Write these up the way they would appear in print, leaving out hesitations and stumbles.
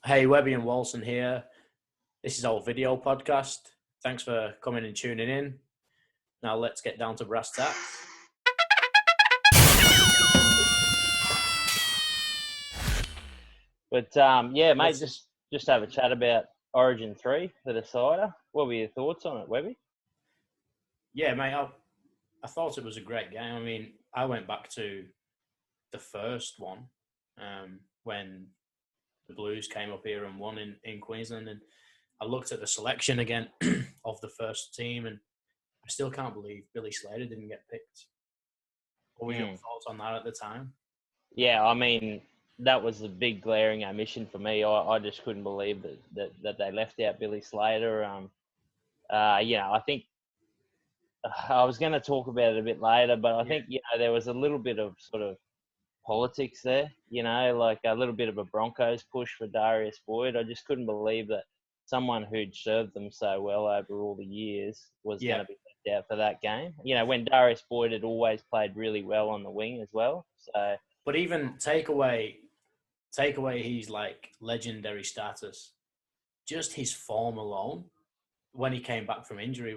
Hey, Webby and Walson here. This is our video podcast. Thanks for coming and tuning in. Now let's get down to brass tacks. But yeah, mate, just have a chat about Origin 3 for the cider. What were your thoughts on it, Webby? Yeah, mate, I thought it was a great game. I mean, I went back to the first one when the Blues came up here and won in Queensland, and I looked at the selection again of the first team, and I still can't believe Billy Slater didn't get picked. What were your thoughts on that at the time? Yeah, I mean, that was a big glaring omission for me. I just couldn't believe that they left out Billy Slater. I think I was going to talk about it a bit later, but I think there was a little bit of sort of politics there. Like a little bit of a Broncos push for Darius Boyd. I just couldn't believe that someone who'd served them so well over all the years was going to be left out for that game. When Darius Boyd had always played really well on the wing as well. So, but even take away his like legendary status, just his form alone when he came back from injury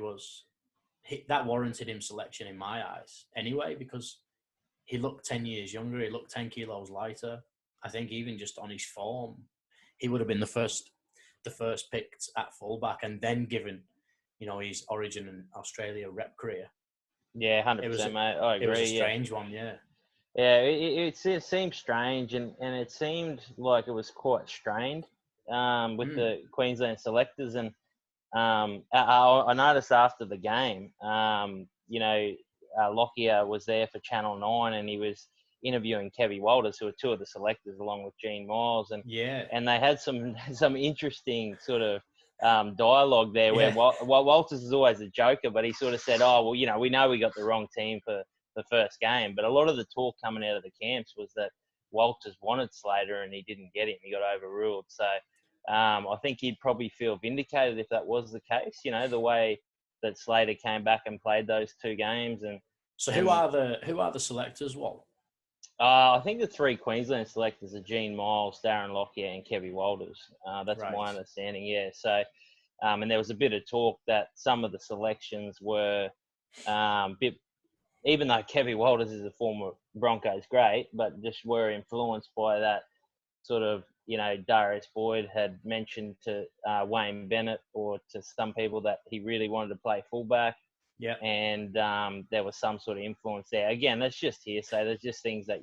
that warranted him selection in my eyes anyway, because he looked 10 years younger, he looked 10 kilos lighter. I think even just on his form, he would have been the first picked at fullback, and then given, his Origin and Australia rep career. Yeah, 100%, mate. I agree. It was a strange one, yeah. Yeah, it seemed strange, and it seemed like it was quite strained with the Queensland selectors. And I noticed after the game, Lockyer was there for Channel 9, and he was interviewing Kevy Walters, who were two of the selectors, along with Gene Miles. And they had some interesting sort of dialogue there where Walters is always a joker, but he sort of said, oh, well, we know we got the wrong team for the first game. But a lot of the talk coming out of the camps was that Walters wanted Slater and he didn't get him. He got overruled. So I think he'd probably feel vindicated if that was the case, the way that Slater came back and played those two games. And so who are the selectors, Walt? I think the three Queensland selectors are Gene Miles, Darren Lockyer, and Kevy Walters. That's my understanding, yeah. So, and there was a bit of talk that some of the selections were even though Kevy Walters is a former Broncos great, but just were influenced by that sort of, Darius Boyd had mentioned to Wayne Bennett or to some people that he really wanted to play fullback. Yeah. And there was some sort of influence there. Again, that's just hearsay. There's just things that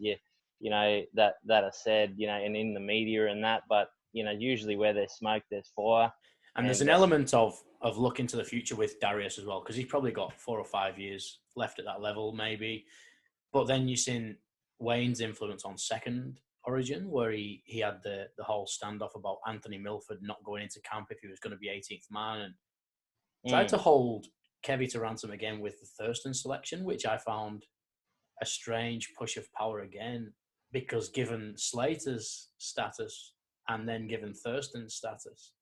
that are said, and in the media and that. But, usually where there's smoke, there's fire. And there's an element of looking to the future with Darius as well, because he's probably got 4 or 5 years left at that level, maybe. But then you've seen Wayne's influence on second Origin, where he had the whole standoff about Anthony Milford not going into camp if he was going to be 18th man, and tried to hold Kevy to ransom again with the Thurston selection, which I found a strange push of power again, because given Slater's status and then given Thurston's status,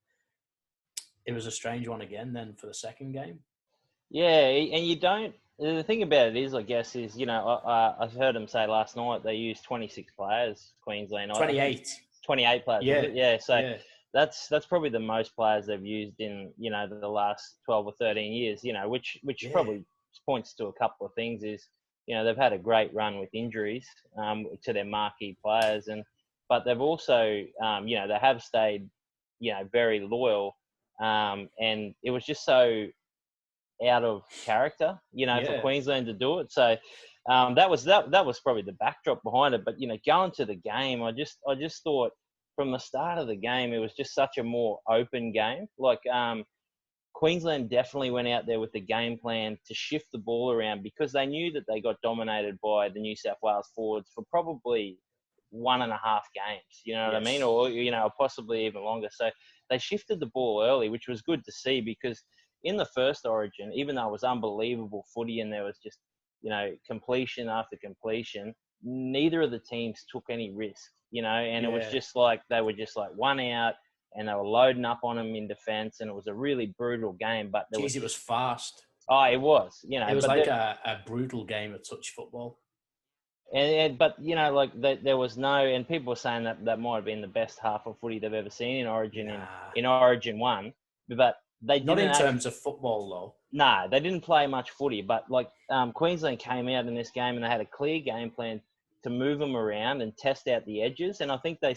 it was a strange one again then for the second game. Yeah, and the thing about it is, I guess, is, I heard him say last night they used 26 players, Queensland. 28. 28 players. Yeah. Yeah. So that's probably the most players they've used in, the last 12 or 13 years, which probably points to a couple of things is, they've had a great run with injuries to their marquee players. But they've also, they have stayed, very loyal. And it was just so out of character, for Queensland to do it. So that was probably the backdrop behind it. But going to the game, I just thought from the start of the game it was just such a more open game. Like Queensland definitely went out there with the game plan to shift the ball around, because they knew that they got dominated by the New South Wales forwards for probably 1.5 games. You know what I mean? Or possibly even longer. So they shifted the ball early, which was good to see, because in the first Origin, even though it was unbelievable footy and there was just, completion after completion, neither of the teams took any risk, and it was just like they were just like one out and they were loading up on them in defence, and it was a really brutal game. But it was fast. Oh, it was. It was like a brutal game of touch football. But like there was no, and people were saying that might have been the best half of footy they've ever seen in Origin Nah, in Origin 1, but they not didn't in actually. terms of football though. No, they didn't play much footy, but Queensland came out in this game and they had a clear game plan to move them around and test out the edges. And I think they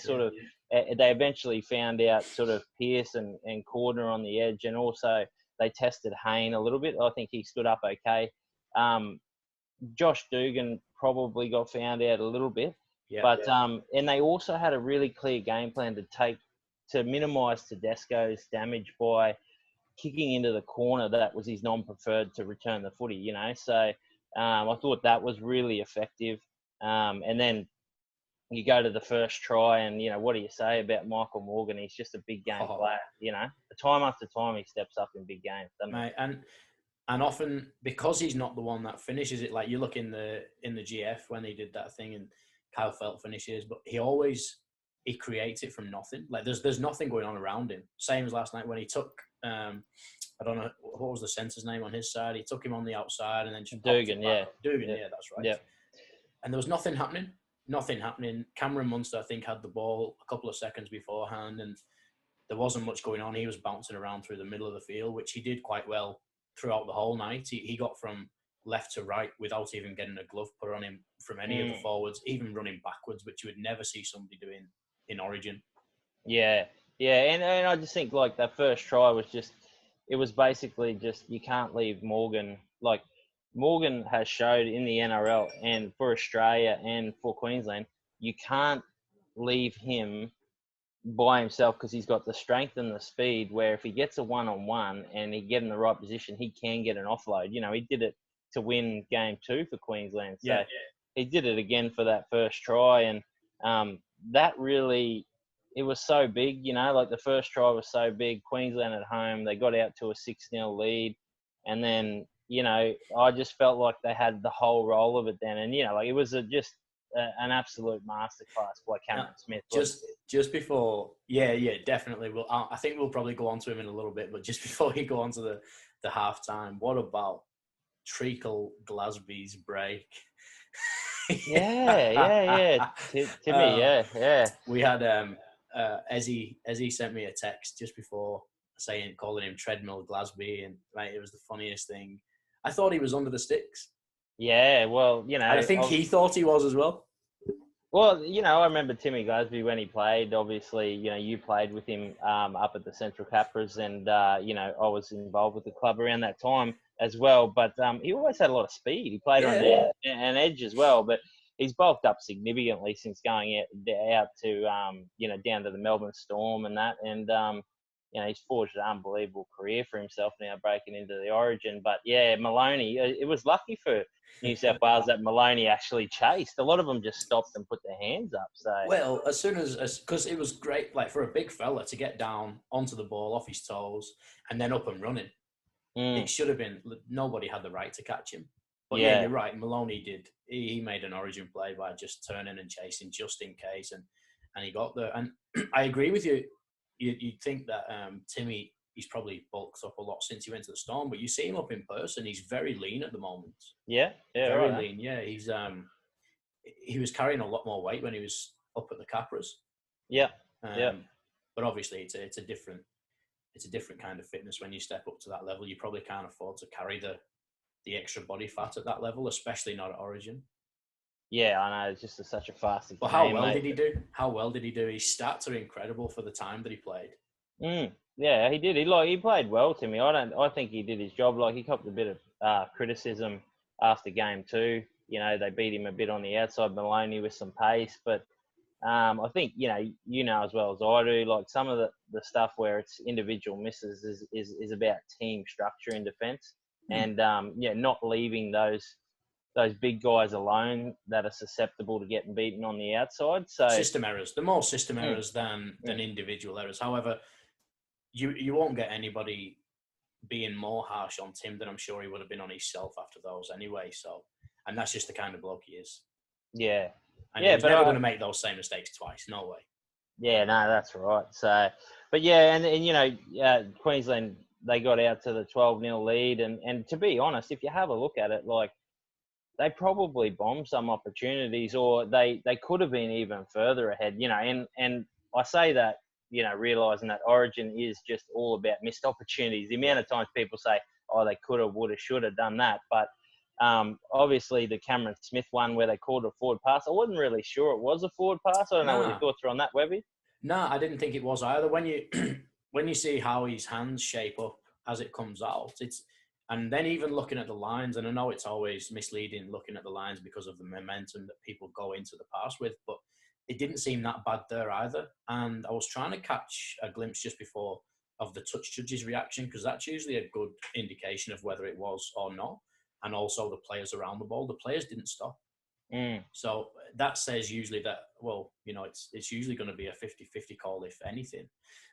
they eventually found out sort of Pearce and Cordner on the edge, and also they tested Hayne a little bit. I think he stood up okay. Josh Dugan probably got found out a little bit, but and they also had a really clear game plan to minimise Tedesco's damage by kicking into the corner that was his non-preferred to return the footy, So I thought that was really effective. And then you go to the first try and, what do you say about Michael Morgan? He's just a big game player, Time after time he steps up in big games, doesn't he? Mate, and often because he's not the one that finishes it, like you look in the GF when he did that thing and Kyle Felt finishes, but he creates it from nothing. Like there's nothing going on around him. Same as last night when he took I don't know what was the centre's name on his side. He took him on the outside and then just Dugan, Dugan, that's right. And there was nothing happening. Cameron Munster, I think, had the ball a couple of seconds beforehand, and there wasn't much going on. He was bouncing around through the middle of the field, which he did quite well throughout the whole night. He got from left to right without even getting a glove put on him from any of the forwards, even running backwards, which you would never see somebody doing in Origin. Yeah, and I just think like that first try was it was basically just you can't leave Morgan. Like Morgan has showed in the NRL and for Australia and for Queensland, you can't leave him by himself because he's got the strength and the speed where if he gets a one-on-one and he get in the right position, he can get an offload. He did it to win game 2 for Queensland. So he did it again for that first try. And that really, it was so big, like the first try was so big. Queensland at home, they got out to a 6-0 lead. And then, I just felt like they had the whole role of it then. And, like it was just an absolute masterclass by Cameron Smith. Just before, definitely. I think we'll probably go on to him in a little bit, but just before we go on to the halftime, what about Treacle GLASBY's break? Yeah. Timmy, yeah. We had Ezzy sent me a text just before calling him Treadmill GLASBY, and right, it was the funniest thing. I thought he was under the sticks. Yeah, well, I think he thought he was as well. Well, I remember Timmy GLASBY when he played. Obviously, you played with him up at the Central Capras, and I was involved with the club around that time as well. But he always had a lot of speed. He played on an edge as well, but he's bulked up significantly since going out to down to the Melbourne Storm and that, and he's forged an unbelievable career for himself now, breaking into the Origin. But yeah, Maloney, it was lucky for New South Wales that Maloney actually chased. A lot of them just stopped and put their hands up. So well, as soon as because it was great, like for a big fella to get down onto the ball off his toes and then up and running. It should have been, nobody had the right to catch him. But yeah, you're right. Maloney did. He made an Origin play by just turning and chasing just in case, and he got there. And I agree with you. You'd think that Timmy, he's probably bulked up a lot since he went to the Storm, but you see him up in person, he's very lean at the moment. Yeah, very lean. Yeah, he's he was carrying a lot more weight when he was up at the Capras. But obviously, it's a different kind of fitness when you step up to that level. You probably can't afford to carry the extra body fat at that level, especially not at Origin. Yeah, I know. It's just such a fast. But how well did he do? His stats are incredible for the time that he played. Yeah, he did. He played well to me. I think he did his job. Like he copped a bit of criticism after game 2. They beat him a bit on the outside, Maloney with some pace. But I think you know as well as I do. Like some of the stuff where it's individual misses is about team structure in defence, and not leaving those big guys alone that are susceptible to getting beaten on the outside. So system errors. They're more system errors than individual errors. However, you won't get anybody being more harsh on Tim than I'm sure he would have been on himself after those anyway. So, and that's just the kind of bloke he is. Yeah. And he's never going to make those same mistakes twice. No way. Yeah, no, that's right. So, but yeah, and Queensland, they got out to the 12-0 lead. And to be honest, if you have a look at it, like, they probably bombed some opportunities, or they could have been even further ahead, and I say that, realizing that Origin is just all about missed opportunities. The amount of times people say, oh, they could have, would have, should have done that. But obviously the Cameron Smith one where they called a forward pass, I wasn't really sure it was a forward pass. I don't know what your thoughts are on that, Webby. No, I didn't think it was either. When you when you see how his hands shape up as it comes out, and then even looking at the lines, and I know it's always misleading looking at the lines because of the momentum that people go into the pass with, but it didn't seem that bad there either. And I was trying to catch a glimpse just before of the touch judge's reaction, because that's usually a good indication of whether it was or not, and also the players around the ball. The players didn't stop. So that says usually that, well, it's usually going to be a 50-50 call, if anything.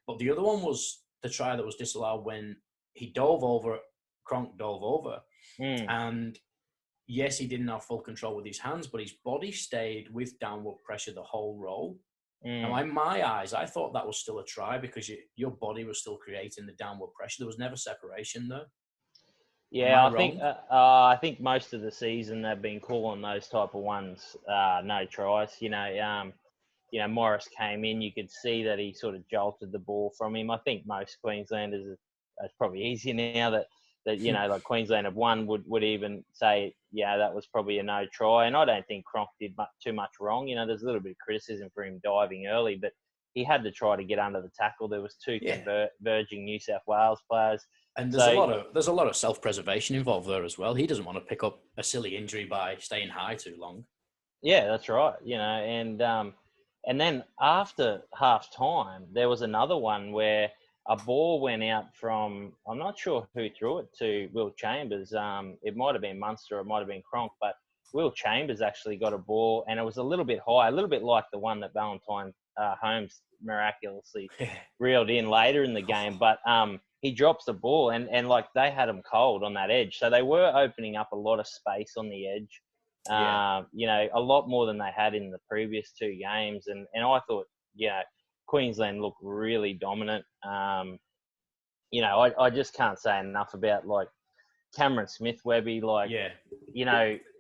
But the other one was the try that was disallowed when he dove over, Kronk dove over. And yes, he didn't have full control with his hands, but his body stayed with downward pressure the whole roll. Now, in my eyes, I thought that was still a try because your body was still creating the downward pressure. There was never separation there. Yeah, I think most of the season they've been calling those type of ones no tries. Morris came in. You could see that he sort of jolted the ball from him. I think most Queenslanders, it's probably easier now that like Queensland have won, would even say, yeah, that was probably a no try. And I don't think Kronk did too much wrong. There's a little bit of criticism for him diving early, but he had to try to get under the tackle. There was two converging New South Wales players. And there's a lot of self-preservation involved there as well. He doesn't want to pick up a silly injury by staying high too long. Yeah, that's right. And then after half time, there was another one where a ball went out from, I'm not sure who threw it to Will Chambers. It might have been Munster, it might have been Kronk, but Will Chambers actually got a ball, and it was a little bit high, a little bit like the one that Valentine Holmes miraculously reeled in later in the game. But he drops the ball, and like they had him cold on that edge. So they were opening up a lot of space on the edge, a lot more than they had in the previous two games. And I thought, Queensland looked really dominant. I just can't say enough about like Cameron Smith, Webby. Like,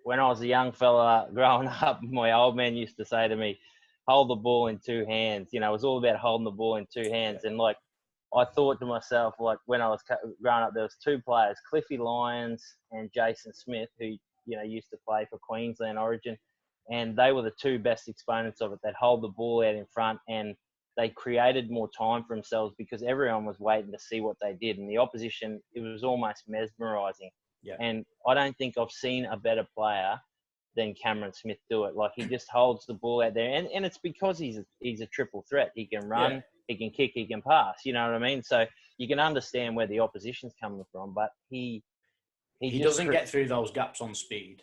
when I was a young fella growing up, my old man used to say to me, hold the ball in two hands. It was all about holding the ball in two hands. And like, I thought to myself, like when I was growing up, there was two players, Cliffy Lyons and Jason Smith, who, used to play for Queensland Origin. And they were the two best exponents of it. They'd hold the ball out in front, and they created more time for themselves because everyone was waiting to see what they did. And the opposition, it was almost mesmerising. Yeah. And I don't think I've seen a better player than Cameron Smith do it. Like, he just holds the ball out there. And it's because he's a triple threat. He can run, he can kick, he can pass. You know what I mean? So you can understand where the opposition's coming from, but he doesn't get through those gaps on speed.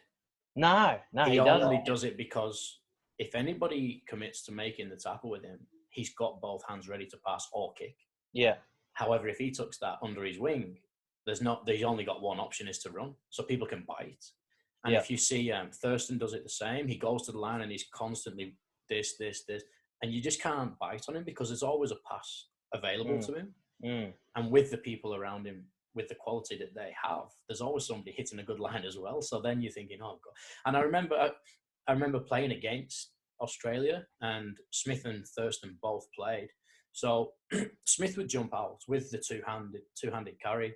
No, he only does it because if anybody commits to making the tackle with him, he's got both hands ready to pass or kick. Yeah. However, if he tucks that under his wing, there's only got one option, is to run, so people can bite. And if you see Thurston does it the same, he goes to the line and he's constantly this, and you just can't bite on him because there's always a pass available to him. And with the people around him, with the quality that they have, there's always somebody hitting a good line as well. So then you're thinking, oh God. And I remember playing against Australia, and Smith and Thurston both played. So Smith would jump out with the two-handed carry,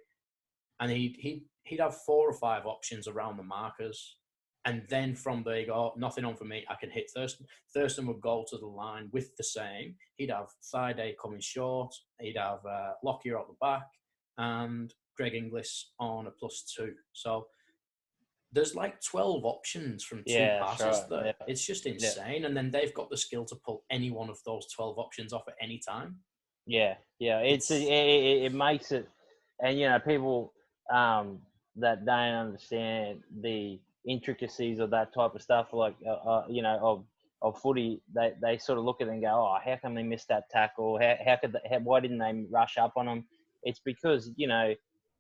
and he'd have 4 or 5 options around the markers. And then from there, you go, nothing on for me, I can hit Thurston. Thurston would go to the line with the same. He'd have Thaiday coming short. He'd have Lockyer at the back, and Greg Inglis on a +2. So there's like 12 options from 2 passes there. Yeah. It's just insane. Yeah. And then they've got the skill to pull any one of those 12 options off at any time. Yeah. It makes it, and people that don't understand the intricacies of that type of stuff, like of footy, they sort of look at it and go, oh, how come they missed that tackle? Why didn't they rush up on them? It's because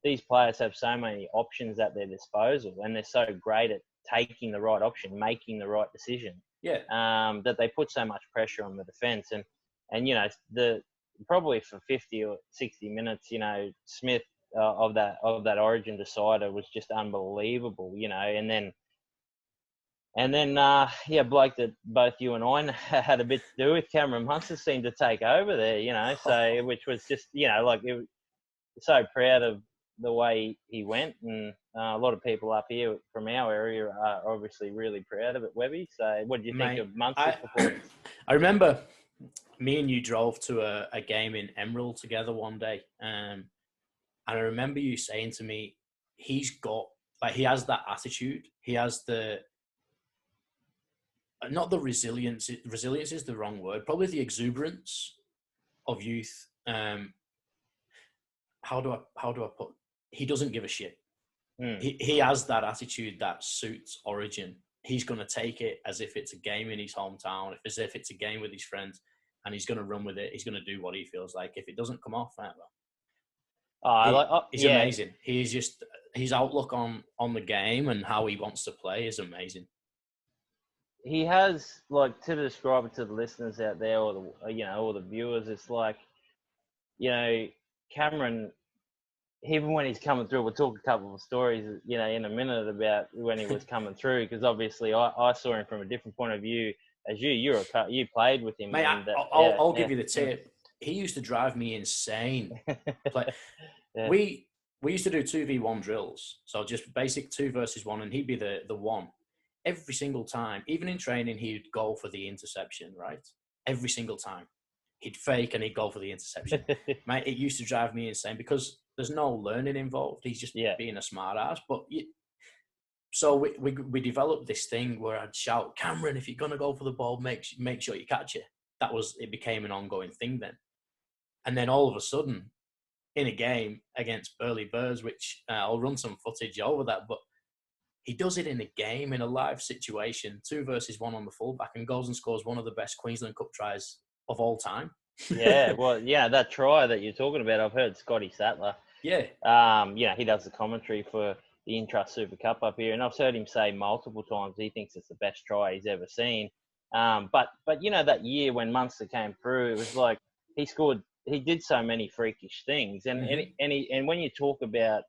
these players have so many options at their disposal, and they're so great at taking the right option, making the right decision. Yeah. That they put so much pressure on the defence, and the probably for 50 or 60 minutes, Smith of that Origin decider was just unbelievable, and then And then, yeah, bloke that both you and I had a bit to do with, Cameron Munster, seemed to take over there, you know, so which was just, you know, like so proud of the way he went. And a lot of people up here from our area are obviously really proud of it, Webby. So what do you think Mate, of Munster's performance? I remember me and you drove to a game in Emerald together one day. And I remember you saying to me, he has that attitude. He has not the resilience. Resilience is the wrong word. Probably the exuberance of youth. How do I put? He doesn't give a shit. He has that attitude that suits Origin. He's going to take it as if it's a game in his hometown, as if it's a game with his friends, and he's going to run with it. He's going to do what he feels like. If it doesn't come off, he's amazing. He's just his outlook on the game and how he wants to play is amazing. He has, like, to describe it to the listeners out there, or the viewers, it's like, you know, Cameron, even when he's coming through, we'll talk a couple of stories, you know, in a minute about when he was coming through, because obviously I saw him from a different point of view as you. You played with him. Mate, I'll give you the tip. He used to drive me insane. Yeah. We used to do 2v1 drills, so just basic 2 versus 1, and he'd be the one. Every single time, even in training, he'd go for the interception, right? Every single time. He'd fake and he'd go for the interception. Mate, it used to drive me insane because there's no learning involved. He's just being a smart ass. But so we developed this thing where I'd shout, Cameron, if you're going to go for the ball, make sure you catch it. It became an ongoing thing then. And then all of a sudden, in a game against Burley Bears, which I'll run some footage over that, but he does it in a game, in a live situation, 2 versus 1 on the fullback, and goes and scores one of the best Queensland Cup tries of all time. Yeah, well, yeah, that try that you're talking about, I've heard Scotty Sattler. Yeah. You know, he does the commentary for the Intrust Super Cup up here, and I've heard him say multiple times he thinks it's the best try he's ever seen. But you know, that year when Munster came through, it was like he did so many freakish things, and when you talk about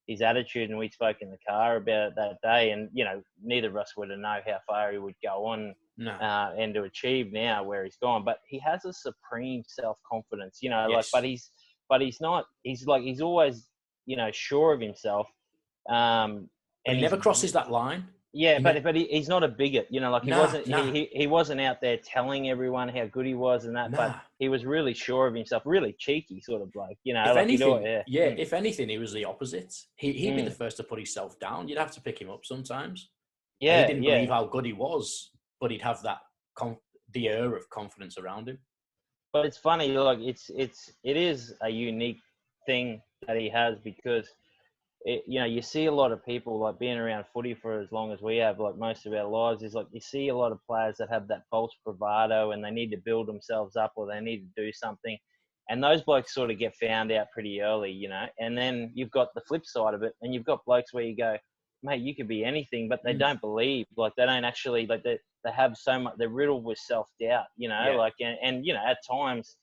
his attitude, and we spoke in the car about it that day, and you know, neither of us would have known how far he would go on and to achieve now where he's gone. But he has a supreme self-confidence, you know, yes. But he's always, you know, sure of himself. And he never crosses that line. Yeah, but he's not a bigot, you know, like he wasn't out there telling everyone how good he was and that, but he was really sure of himself, really cheeky sort of bloke, you know. If anything, he was the opposite. He'd be the first to put himself down. You'd have to pick him up sometimes. Yeah, he didn't believe how good he was, but he'd have that the air of confidence around him. But it's funny, like it is a unique thing that he has, because you know, you see a lot of people, like, being around footy for as long as we have, like most of our lives, is like you see a lot of players that have that false bravado and they need to build themselves up or they need to do something. And those blokes sort of get found out pretty early, you know. And then you've got the flip side of it, and you've got blokes where you go, mate, you could be anything, but they don't believe. Like, they don't actually, like, they have so much, they're riddled with self-doubt, you know. Like, and, you know, at times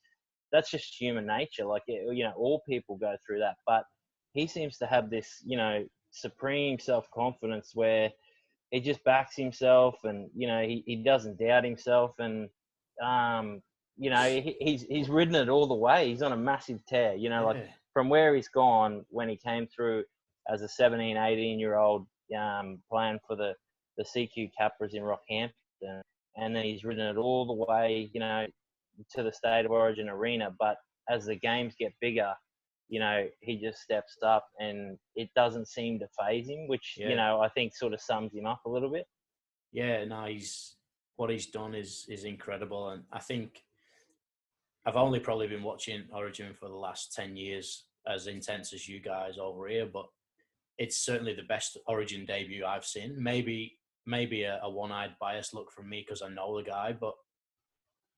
that's just human nature. Like, you know, all people go through that. But he seems to have this, you know, supreme self-confidence where he just backs himself, and, you know, he doesn't doubt himself. And, you know, he's ridden it all the way. He's on a massive tear, you know, like from where he's gone when he came through as a 17, 18-year-old playing for the CQ Capras in Rockhampton. And then he's ridden it all the way, you know, to the State of Origin arena. But as the games get bigger, you know, he just steps up and it doesn't seem to faze him, which, you know, I think sort of sums him up a little bit. Yeah, no, what he's done is incredible. And I think I've only probably been watching Origin for the last 10 years as intense as you guys over here, but it's certainly the best Origin debut I've seen. Maybe a one-eyed bias look from me because I know the guy, but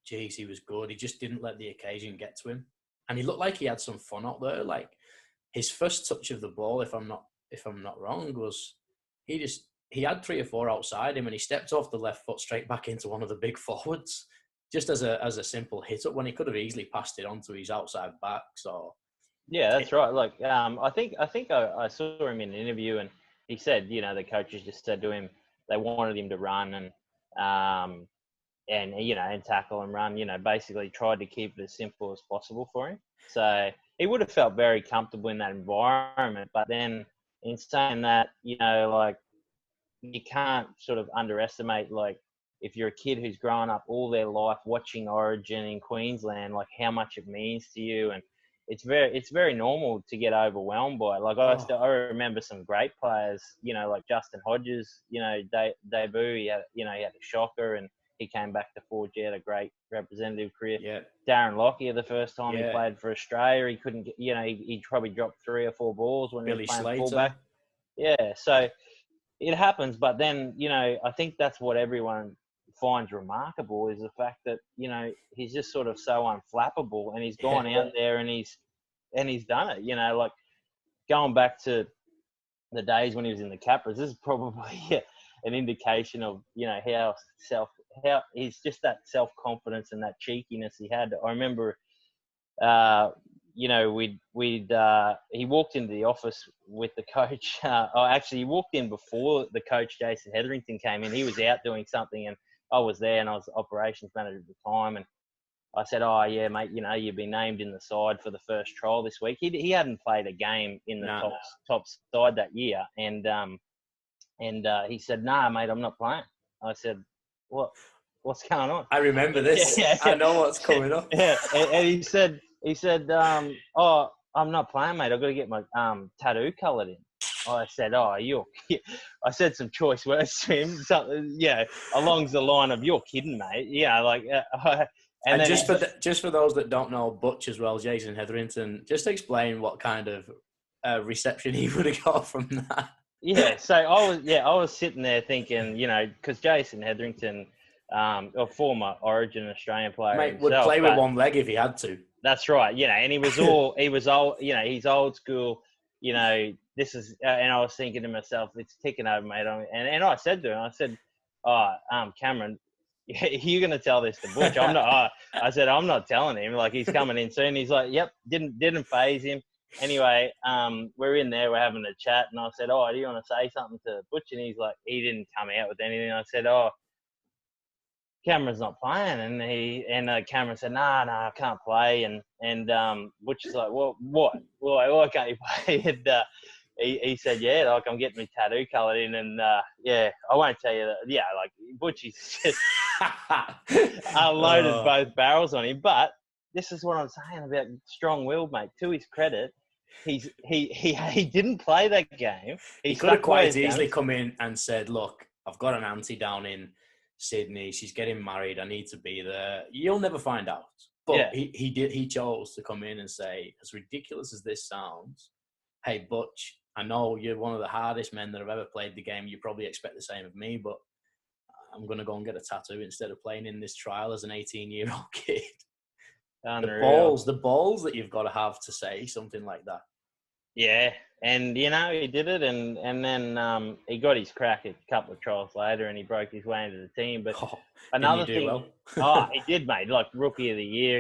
geez, he was good. He just didn't let the occasion get to him. And he looked like he had some fun out there. Like, his first touch of the ball, if I'm not wrong, was he had 3 or 4 outside him, and he stepped off the left foot straight back into one of the big forwards, just as a simple hit up when he could have easily passed it on to his outside back. So yeah, that's right. Like, I think I saw him in an interview, and he said, you know, the coaches just said to him, they wanted him to run and tackle and run. Basically tried to keep it as simple as possible for him. So he would have felt very comfortable in that environment. But then, in saying that, like, you can't sort of underestimate, like, if you're a kid who's grown up all their life watching Origin in Queensland, like how much it means to you. And it's very normal to get overwhelmed by it. Like I remember some great players, like Justin Hodges, debut, he had a shocker and he came back to forge out a great representative career. Yeah. Darren Lockyer, the first time he played for Australia, he couldn't get, he probably dropped 3 or 4 balls when Billy he was playing Slater. fullback. Yeah. So it happens, but then, I think that's what everyone finds remarkable is the fact that, he's just sort of so unflappable and he's gone out there and he's done it, like going back to the days when he was in the Capras, this is probably an indication of, how he's just that self-confidence and that cheekiness he had. I remember, he walked into the office with the coach. He walked in before the coach, Jason Hetherington, came in. He was out doing something and I was there and I was operations manager at the time. And I said, "Oh yeah, mate, you've been named in the side for the first trial this week." He hadn't played a game in the top side that year. And he said, "Nah, mate, I'm not playing." I said, "What's going on?" I remember this. Yeah. I know what's coming up. Yeah. And he said, "Oh, I'm not playing, mate. I've got to get my tattoo coloured in." I said, "Oh, I said some choice words to him, something, along the line of, "You're kidding, mate." And just for those that don't know Butch as well, Jason Hetherington, just explain what kind of reception he would have got from that. Yeah, so I was sitting there thinking, because Jason Hetherington, a former Origin Australian player, mate, himself, would play with one leg if he had to. That's right, and he was old, he's old school, this is, and I was thinking to myself, it's ticking over, mate. And I said to him, I said, Cameron, you're going to tell this to Butch. I'm not. I said, I'm not telling him. Like, he's coming in soon. He's like, yep, didn't phase him. Anyway, we're in there, we're having a chat, and I said, do you want to say something to Butch? And he's like, he didn't come out with anything. I said, Cameron's not playing, and Cameron said, no, I can't play, and Butch is like, well, what? Why can't you play? And he said, like, I'm getting my tattoo coloured in, and I won't tell you that. Like, Butch is just loaded both barrels on him. But this is what I'm saying about strong-willed, mate. To his credit, he didn't play that game. He could have quite easily come in and said, look, I've got an auntie down in Sydney. She's getting married. I need to be there. You'll never find out. But he chose to come in and say, as ridiculous as this sounds, hey, Butch, I know you're one of the hardest men that have ever played the game. You probably expect the same of me, but I'm going to go and get a tattoo instead of playing in this trial as an 18-year-old kid. Unreal. The balls that you've got to have to say something like that. Yeah, and he did it, and then he got his crack a couple of trials later, and he broke his way into the team. But another thing, he did, mate. Like, rookie of the year,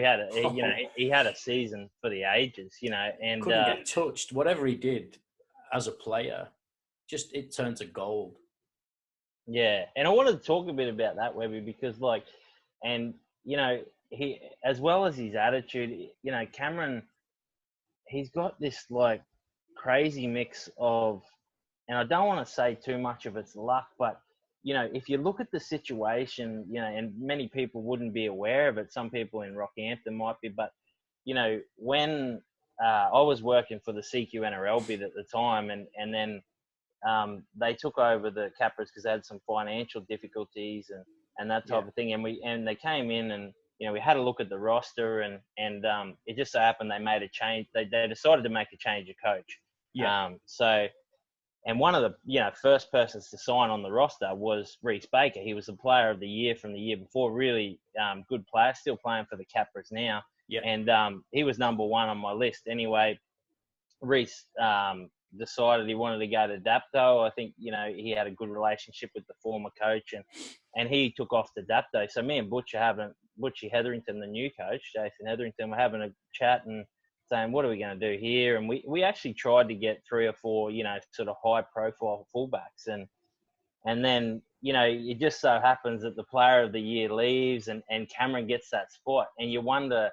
he had a season for the ages, and couldn't get touched. Whatever he did as a player, just it turned to gold. Yeah, and I wanted to talk a bit about that, Webby, because he, as well as his attitude, Cameron, he's got this like crazy mix of, and I don't want to say too much of it's luck, but if you look at the situation, and many people wouldn't be aware of it, some people in Rockhampton might be, but when I was working for the CQ NRL bid at the time, and then they took over the Capras because they had some financial difficulties and that type of thing, and they came in and we had a look at the roster, and it just so happened they made a change. They decided to make a change of coach. And one of the first persons to sign on the roster was Reece Baker. He was the player of the year from the year before. Really good player, still playing for the Capras now. Yeah. And he was number 1 on my list. Anyway, Reece decided he wanted to go to Dapto. I think he had a good relationship with the former coach, and he took off to Dapto. So me and Butchie Hetherington, the new coach, Jason Hetherington, were having a chat and saying, what are we going to do here? And we actually tried to get 3 or 4, sort of high profile fullbacks. And then it just so happens that the player of the year leaves and Cameron gets that spot. And you wonder,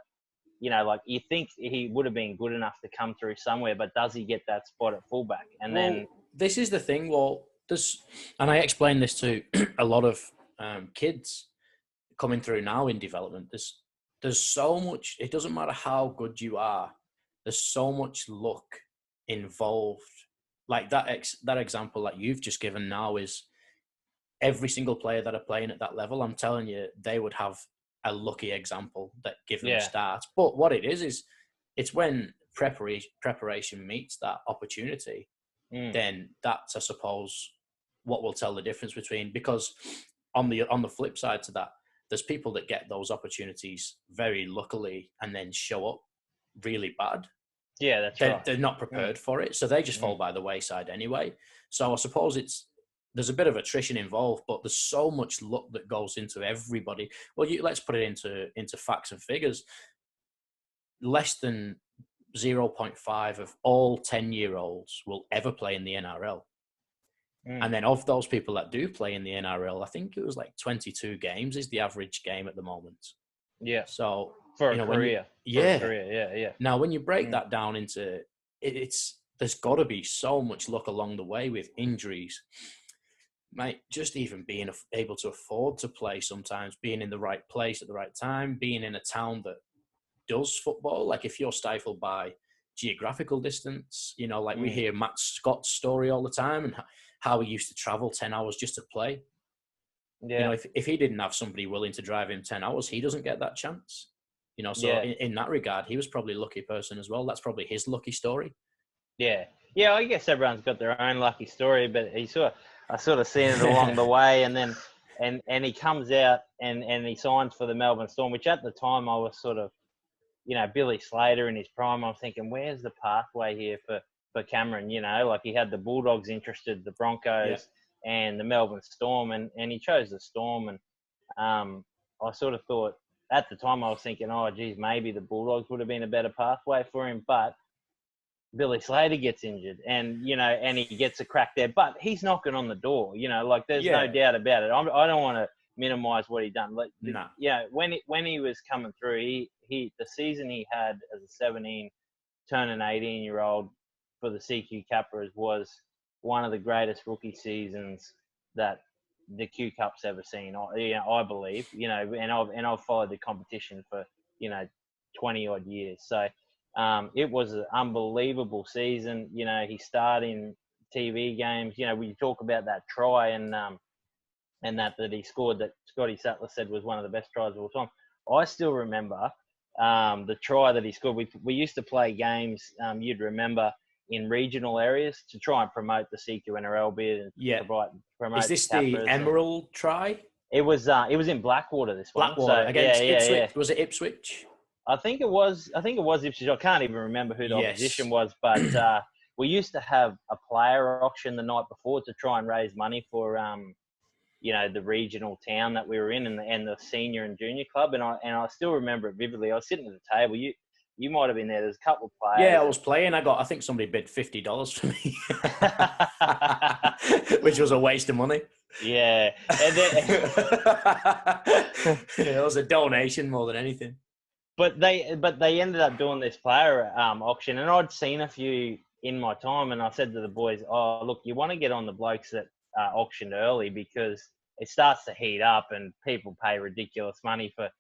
like you think he would have been good enough to come through somewhere, but does he get that spot at fullback? And then this is the thing. Well, and I explain this to a lot of kids coming through now in development. There's so much. It doesn't matter how good you are. There's so much luck involved. Like that example that you've just given now is every single player that are playing at that level. I'm telling you, they would have a lucky example that give them a start. But what it is it's when preparation meets that opportunity, then that's, I suppose, what will tell the difference between, because on the flip side to that, there's people that get those opportunities very luckily and then show up really bad. Yeah, that's right. They're not prepared for it, so they just fall by the wayside anyway. So I suppose there's a bit of attrition involved, but there's so much luck that goes into everybody. Well, let's put it into facts and figures. Less than 0.5 of all 10-year-olds will ever play in the NRL. And then of those people that do play in the NRL, I think it was like 22 games is the average game at the moment. Yeah. So for a career. Yeah. Now, when you break that down into there's got to be so much luck along the way with injuries. Mate, just even being able to afford to play sometimes, being in the right place at the right time, being in a town that does football. Like if you're stifled by geographical distance, like we hear Matt Scott's story all the time and how he used to travel 10 hours just to play. Yeah. If he didn't have somebody willing to drive him 10 hours, he doesn't get that chance. So in that regard, he was probably a lucky person as well. That's probably his lucky story. Yeah. Yeah, I guess everyone's got their own lucky story, but I sort of seen it along the way, and then and he comes out and he signs for the Melbourne Storm, which at the time I was sort of, Billy Slater in his prime. I'm thinking, where's the pathway here for Cameron? Like he had the Bulldogs interested, the Broncos, and the Melbourne Storm, and he chose the Storm. And I sort of thought at the time I was thinking, oh, geez, maybe the Bulldogs would have been a better pathway for him, but Billy Slater gets injured, and and he gets a crack there, but he's knocking on the door. Like there's no doubt about it. I don't want to minimize what he done. Like, no. When he was coming through, he the season he had as a 17 turning 18-year-old for the CQ Capras was one of the greatest rookie seasons that the Q Cup's ever seen. I believe. And I've followed the competition for 20 odd years. So. It was an unbelievable season. He starred in TV games. We talk about that try and that he scored that Scotty Sattler said was one of the best tries of all time. I still remember the try that he scored. We used to play games, you'd remember, in regional areas to try and promote the CQNRL bid and promote. Is this the Emerald try? It was in Blackwater this one. Blackwater against Ipswich. Was it Ipswich? I think it was Ipswich. I can't even remember who the opposition was, but we used to have a player auction the night before to try and raise money for the regional town that we were in and the senior and junior club, and I still remember it vividly. I was sitting at the table. You might have been there. There's a couple of players. Yeah, I was playing. I think somebody bid $50 for me, which was a waste of money. Yeah, and then it was a donation more than anything. But they ended up doing this player auction, and I'd seen a few in my time, and I said to the boys, "Oh, look, you want to get on the blokes that auctioned early because it starts to heat up, and people pay ridiculous money for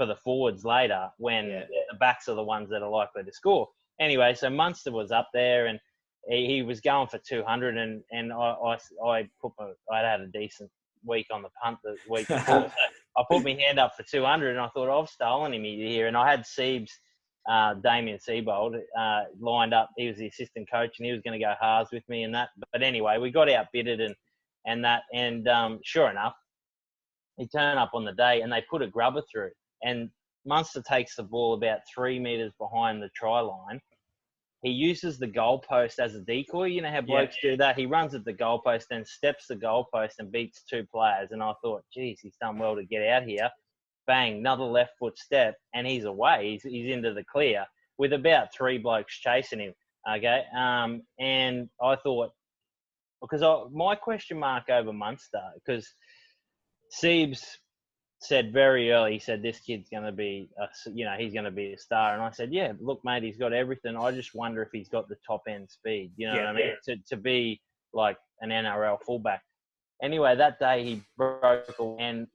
the forwards later when the backs are the ones that are likely to score." Anyway, so Munster was up there, and he was going for 200, and I had a decent week on the punt the week before. So I put my hand up for 200, and I thought, I've stolen him here. And I had Siebes, Damien Seabold, lined up. He was the assistant coach, and he was going to go halves with me and that. But anyway, we got outbidded and sure enough, he turned up on the day, and they put a grubber through. And Munster takes the ball about 3 meters behind the try line. He uses the goalpost as a decoy. You know how blokes do that? He runs at the goalpost, then steps the goalpost and beats 2 players. And I thought, geez, he's done well to get out here. Bang, another left foot step, and he's away. He's into the clear with about 3 blokes chasing him. Okay, and I thought, because my question mark over Munster, because Siebes said very early, he said, this kid's going to be, he's going to be a star. And I said, yeah, look, mate, he's got everything. I just wonder if he's got the top end speed, you know what I mean? To be like an NRL fullback. Anyway, that day he broke and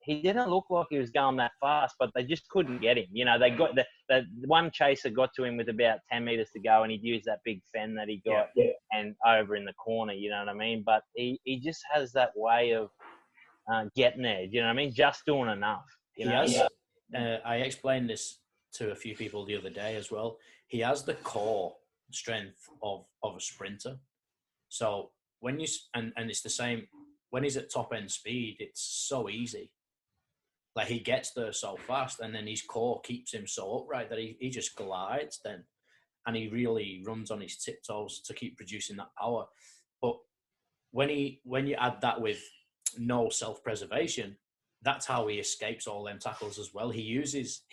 he didn't look like he was going that fast, but they just couldn't get him. You know, they got the one chaser got to him with about 10 meters to go, and he'd used that big fen that he got and over in the corner, you know what I mean? But he just has that way of getting there, you know what I mean? Just doing enough. He has. I explained this to a few people the other day as well. He has the core strength of a sprinter. So when you and it's the same when he's at top end speed, it's so easy. Like he gets there so fast, and then his core keeps him so upright that he just glides then, and he really runs on his tiptoes to keep producing that power. But when you add that with no self-preservation, that's how he escapes all them tackles as well. He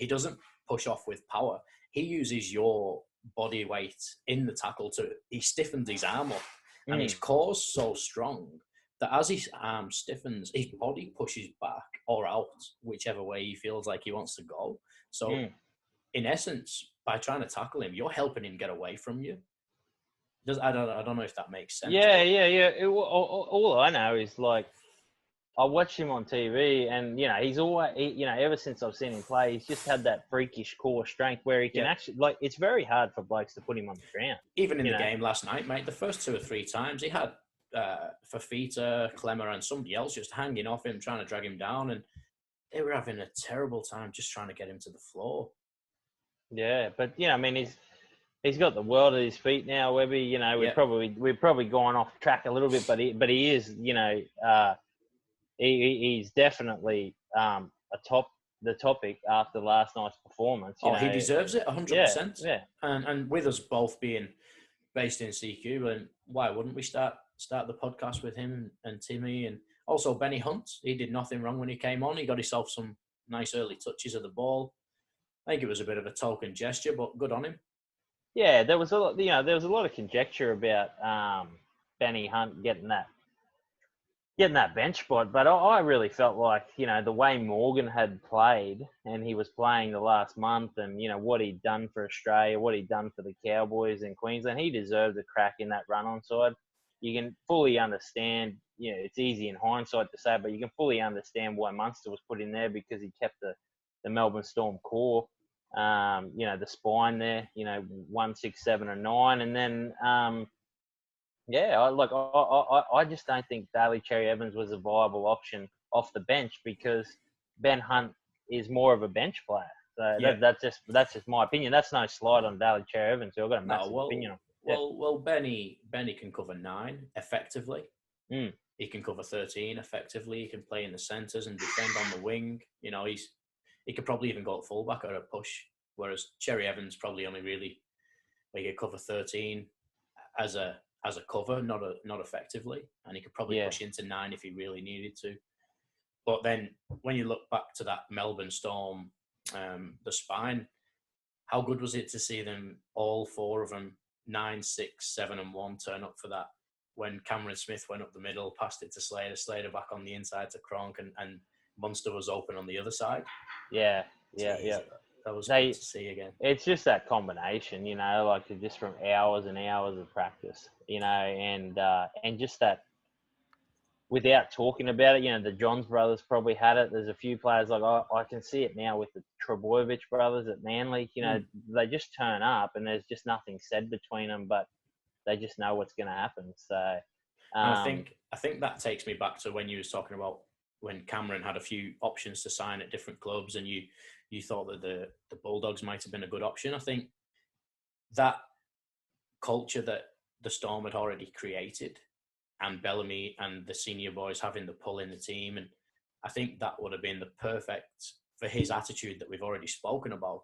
doesn't push off with power. He uses your body weight in the tackle he stiffens his arm up, and his core's so strong that as his arm stiffens, his body pushes back or out, whichever way he feels like he wants to go. So, in essence, by trying to tackle him, you're helping him get away from you. I don't know if that makes sense. Yeah. All I know is like I watch him on TV, and he's always, ever since I've seen him play, he's just had that freakish core strength where he can actually, like, it's very hard for blokes to put him on the ground. Even in the game last night, mate, the first 2 or 3 times he had Fafita, Clemmer, and somebody else just hanging off him, trying to drag him down, and they were having a terrible time just trying to get him to the floor. Yeah, but I mean, he's got the world at his feet now, Webby. We've probably gone off track a little bit, but he is, he's definitely the topic after last night's performance. He deserves it 100%. Yeah. And with us both being based in CQ, and why wouldn't we start the podcast with him and Timmy, and also Benny Hunt? He did nothing wrong when he came on. He got himself some nice early touches of the ball. I think it was a bit of a token gesture, but good on him. Yeah, there was a lot of conjecture about Benny Hunt getting that bench spot, but I really felt like the way Morgan had played, and he was playing the last month, and what he'd done for Australia, what he'd done for the Cowboys in Queensland, he deserved a crack in that run-on side. You can fully understand, it's easy in hindsight to say, but you can fully understand why Munster was put in there, because he kept the Melbourne Storm core, the spine there, 1, 6, 7, and 9, and then. I just don't think Daly Cherry Evans was a viable option off the bench, because Ben Hunt is more of a bench player. So that's just my opinion. That's no slight on Daly Cherry Evans, who I've got a massive opinion on. Well, Benny can cover 9 effectively. He can cover 13 effectively. He can play in the centres and defend on the wing. He could probably even go at fullback or a push. Whereas Cherry Evans probably only really he could cover 13 as a cover, not effectively, and he could probably push into 9 if he really needed to. But then when you look back to that Melbourne Storm, the spine, how good was it to see them, all 4 of them, 9, 6, 7, and 1, turn up for that? When Cameron Smith went up the middle, passed it to Slater back on the inside to Cronk, and Munster was open on the other side. Yeah. That was good to see again. It's just that combination, like just from hours and hours of practice, and just that, without talking about it, the Johns brothers probably had it. There's a few players, like I can see it now with the Trebojevic brothers at Manly. They just turn up and there's just nothing said between them, but they just know what's going to happen. So I think that takes me back to when you was talking about when Cameron had a few options to sign at different clubs, and you thought that the Bulldogs might have been a good option. I think that culture that the Storm had already created, and Bellamy and the senior boys having the pull in the team, and I think that would have been the perfect, for his attitude that we've already spoken about,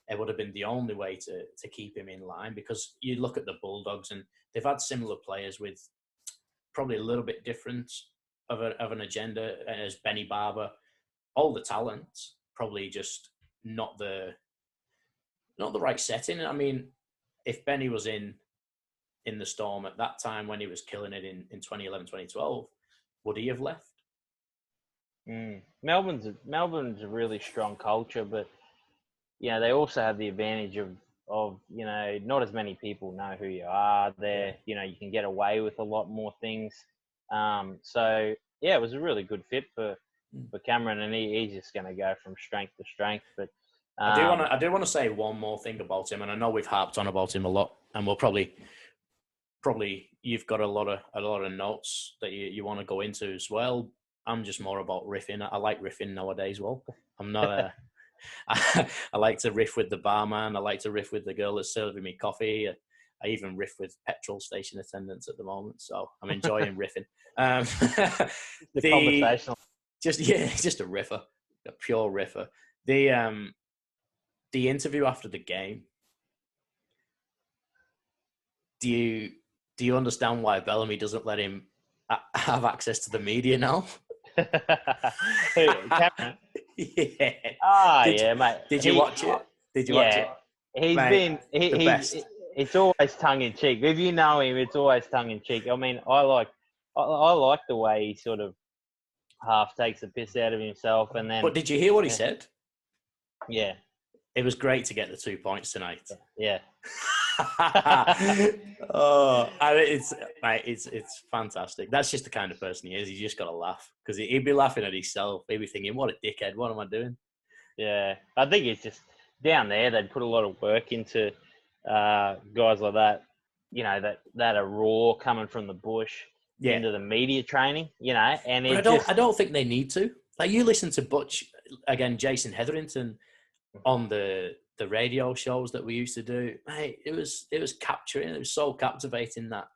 it would have been the only way to keep him in line. Because you look at the Bulldogs and they've had similar players with probably a little bit different of an agenda as Benny Barber, all the talent, probably just not the right setting. I mean, if Benny was in the Storm at that time when he was killing it in 2011, 2012, would he have left? Melbourne's a really strong culture, but they also have the advantage of not as many people know who you are there. Yeah. You can get away with a lot more things. So yeah, it was a really good fit for Cameron, and he's just going to go from strength to strength. But I do want to say one more thing about him, and I know we've harped on about him a lot, and we'll probably you've got a lot of notes that you want to go into as well. I'm just more about riffing. I like riffing nowadays. Well, I'm not a. I like to riff with the barman. I like to riff with the girl that's serving me coffee. I even riff with petrol station attendants at the moment, so I'm enjoying riffing. the conversational, just a riffer, a pure riffer. The interview after the game. Do you understand why Bellamy doesn't let him have access to the media now? Cameron. Yeah. Mate. Did you watch it? Did you watch it? He's mate, been the best. It's always tongue in cheek. If you know him, it's always tongue in cheek. I mean, I like the way he sort of half takes the piss out of himself, and then. But did you hear what he said? Yeah. It was great to get the 2 points tonight. Yeah. It's fantastic. That's just the kind of person he is. He's just got to laugh because he'd be laughing at himself. He'd be thinking, "What a dickhead! What am I doing?" Yeah, I think it's just down there. They'd put a lot of work into guys like that. That are raw coming from the bush into the media training. And I don't think they need to. Like you listen to Butch again, Jason Hetherington on the radio shows that we used to do, mate, it was capturing. It was so captivating that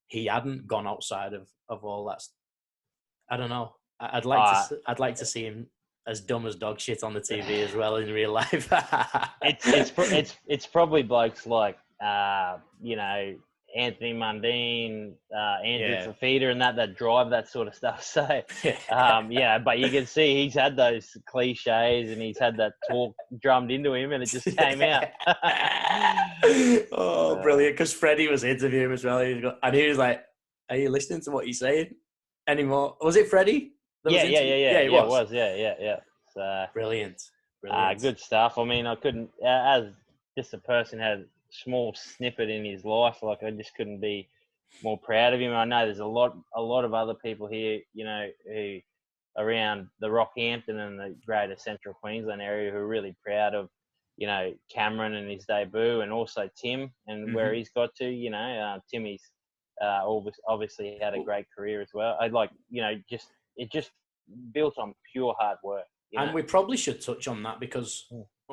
he hadn't gone outside of all that. I don't know. I'd like to see him as dumb as dog shit on the TV as well in real life. it's probably blokes like Anthony Mundine, Andrew Fafita, and that drive that sort of stuff. So, but you can see he's had those cliches and he's had that talk drummed into him, and it just came out. Oh, brilliant! Because Freddie was interviewing him as well, and he was like, "Are you listening to what he's saying anymore?" Was it Freddie? Yeah, it was. Yeah. So, brilliant. Good stuff. I mean, I couldn't, as just a person had a small snippet in his life, like I just couldn't be more proud of him. I know there's a lot of other people here, who around the Rockhampton and the greater Central Queensland area who are really proud of, Cameron and his debut, and also Tim and where he's got to. Timmy's obviously had a great career as well. It just built on pure hard work. And we probably should touch on that because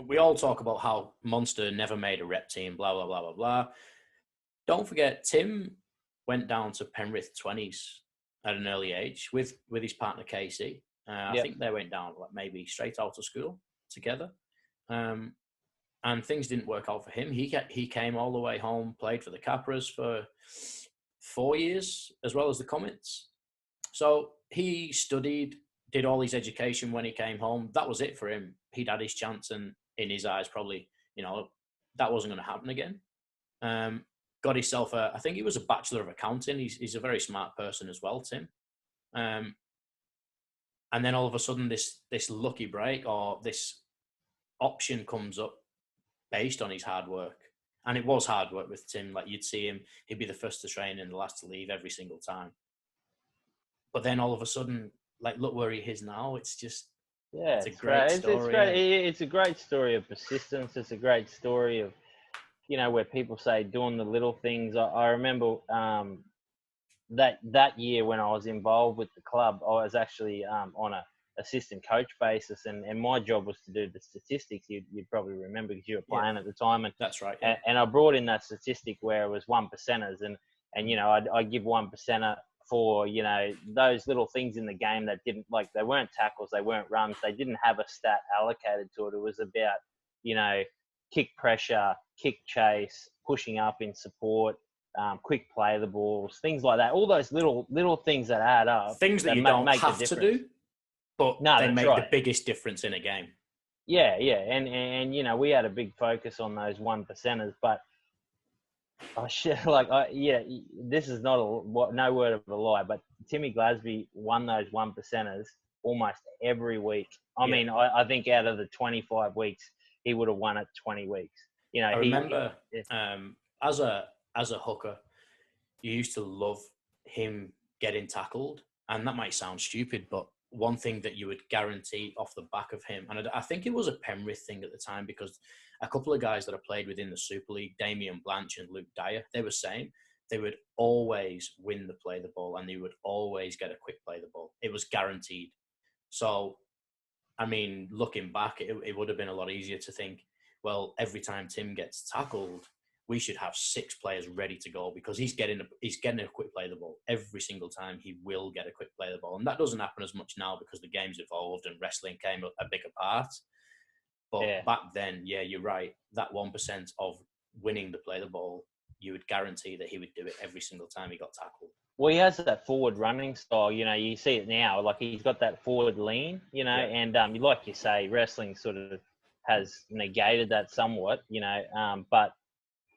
we all talk about how MUNSTER never made a rep team, blah, blah, blah, blah, blah. Don't forget, Tim went down to Penrith 20s at an early age with his partner, Casey. I think they went down maybe straight out of school together. And things didn't work out for him. He came all the way home, played for the Capras for 4 years, as well as the Comets. So he studied, did all his education when he came home. That was it for him. He'd had his chance, and in his eyes, probably, that wasn't going to happen again. Got himself I think he was a Bachelor of Accounting. He's a very smart person as well, Tim. And then all of a sudden, this lucky break or this option comes up based on his hard work. And it was hard work with Tim. Like, you'd see him, he'd be the first to train and the last to leave every single time. But then all of a sudden, like, look where he is now. It's just, it's a great story. It's a great story of persistence. It's a great story of, where people say doing the little things. I remember that year when I was involved with the club, I was actually on a assistant coach basis, and my job was to do the statistics. You'd probably remember because you were playing at the time. And that's right. And I brought in that statistic where it was 1%ers, and I'd give 1%er for those little things in the game that didn't, like, they weren't tackles, they weren't runs, they didn't have a stat allocated to it. It was about kick pressure, kick chase, pushing up in support, quick play of the balls, things like that. All those little things that add up, things that you don't have to do, but they make the biggest difference in a game. Yeah, and we had a big focus on those 1%ers, but this is not no word of a lie, but Timmy GLASBY won those 1%ers almost every week. I mean, I think out of the 25 weeks, he would have won it 20 weeks. You know, I remember as a hooker, you used to love him getting tackled, and that might sound stupid, but one thing that you would guarantee off the back of him, and I think it was a Penrith thing at the time, because a couple of guys that I played within the Super League, Damien Blanche and Luke Dyer, they were saying they would always win the play the ball, and they would always get a quick play the ball. It was guaranteed. So, I mean, looking back, it would have been a lot easier to think, well, every time Tim gets tackled, we should have 6 players ready to go, because he's getting a quick play the ball every single time. He will get a quick play the ball, and that doesn't happen as much now because the game's evolved and wrestling came a bigger part. But back then, yeah, you're right. That 1% of winning the play the ball, you would guarantee that he would do it every single time he got tackled. Well, he has that forward running style. You know, you see it now. Like, he's got that forward lean. You know, and like you say, wrestling sort of has negated that somewhat. You know, but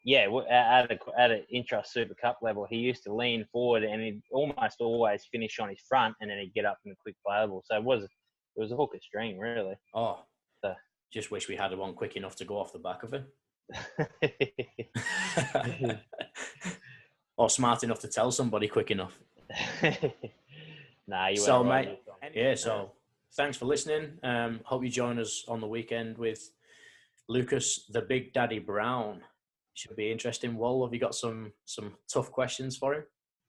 yeah, at an intra Super Cup level, he used to lean forward and he'd almost always finish on his front, and then he'd get up in the quick playable. So it was a hooker's dream, really. Oh, just wish we had one quick enough to go off the back of it. Or smart enough to tell somebody quick enough. Nah, you so, mate. Yeah, so thanks for listening. Hope you join us on the weekend with Lucas, the Big Daddy Brown. Should be interesting. Wall, have you got some tough questions for him?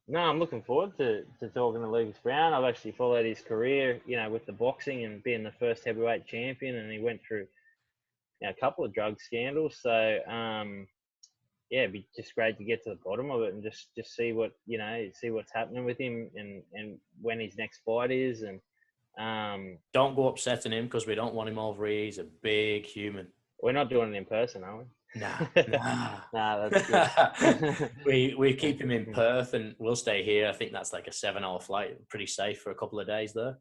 No, I'm looking forward to talking to Lucas Brown. I've actually followed his career, you know, with the boxing and being the first heavyweight champion, and he went through, you know, a couple of drug scandals. So, yeah, it'd be just great to get to the bottom of it and just see what, you know, see what's happening with him and when his next fight is. And don't go upsetting him, because we don't want him over here. He's a big human. We're not doing it in person, are we? Nah. Nah, that's good. we keep him in Perth, and we'll stay here. I think that's like a 7-hour flight. Pretty safe for a couple of days there.